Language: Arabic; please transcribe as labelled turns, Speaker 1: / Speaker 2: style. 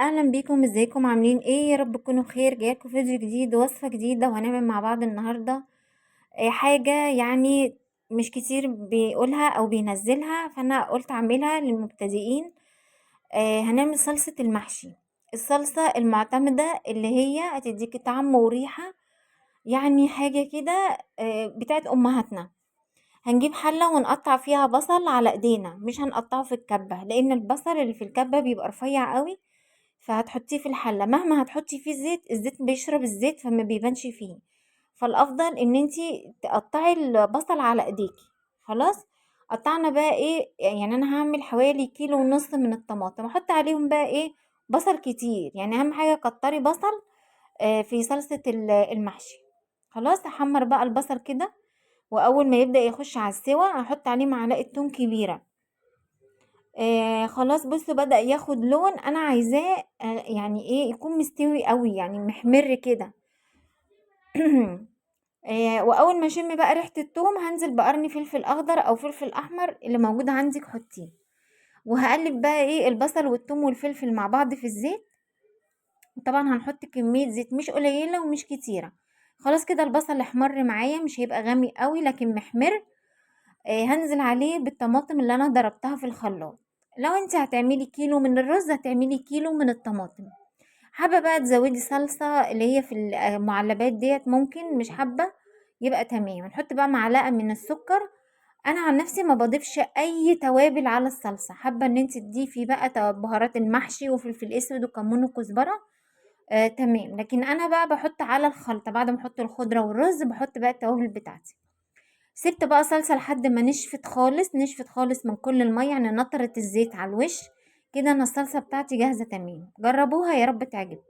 Speaker 1: اهلا بيكم، ازيكم؟ عاملين ايه؟ يا رب تكونوا بخير. جايلكم فيديو جديد ووصفه جديده وهنعمل مع بعض النهارده حاجه يعني مش كتير بيقولها او بينزلها، فانا قلت اعملها للمبتدئين. هنعمل صلصه المحشي، الصلصه المعتمده اللي هي هتديكي طعم وريحه، يعني حاجه كده بتاعت امهاتنا. هنجيب حله ونقطع فيها بصل على ايدينا، مش هنقطعه في الكبه لان البصل اللي في الكبه بيبقى رفيع قوي، فهتحطيه في الحلة. مهما هتحطي فيه زيت، الزيت بيشرب الزيت فما بيبانش فيه، فالافضل ان انتي تقطعي البصل على ايديكي. خلاص، قطعنا بقى ايه؟ يعني انا هعمل حوالي كيلو ونص من الطماطم، احط عليهم بقى ايه؟ بصل كتير، يعني اهم حاجة كتري بصل في صلصة المحشي. خلاص، احمر بقى البصل كده، واول ما يبدأ يخش على السوا احط عليه معلقة توم كبيرة. خلاص، بصوا بدأ ياخد لون، انا عايزاه يعني ايه؟ يكون مستوي قوي، يعني محمر كده. واول ما اشم بقى ريحة التوم هنزل بقرن فلفل اخضر او فلفل احمر اللي موجود عندك حطيه، وهقلب بقى ايه؟ البصل والثوم والفلفل مع بعض في الزيت. طبعا هنحط كمية زيت مش قليلة ومش كتيرة. خلاص كده البصل احمر معايا، مش هيبقى غامق قوي لكن محمر. هنزل عليه بالطماطم اللي انا ضربتها في الخلاط. لو انت هتعملي كيلو من الرز هتعملي كيلو من الطماطم. حابة بقى تزودي صلصة اللي هي في المعلبات ديت ممكن، مش حابة يبقى تمام. نحط بقى معلقة من السكر. انا عن نفسي ما بضيفش اي توابل على الصلصة، حابة ان انت تضيفي بقى بهارات المحشي وفلفل اسود وكمون وكزبرة. تمام، لكن انا بقى بحط على الخلطة بعد ما احط الخضرة والرز، بحط بقى التوابل بتاعتي. سبت بقى صلصة لحد ما نشفت خالص، نشفت خالص من كل المية، يعني نطرت الزيت على الوش. كده انا الصلصة بتاعتي جاهزة تمام، جربوها يا رب تعجبكم.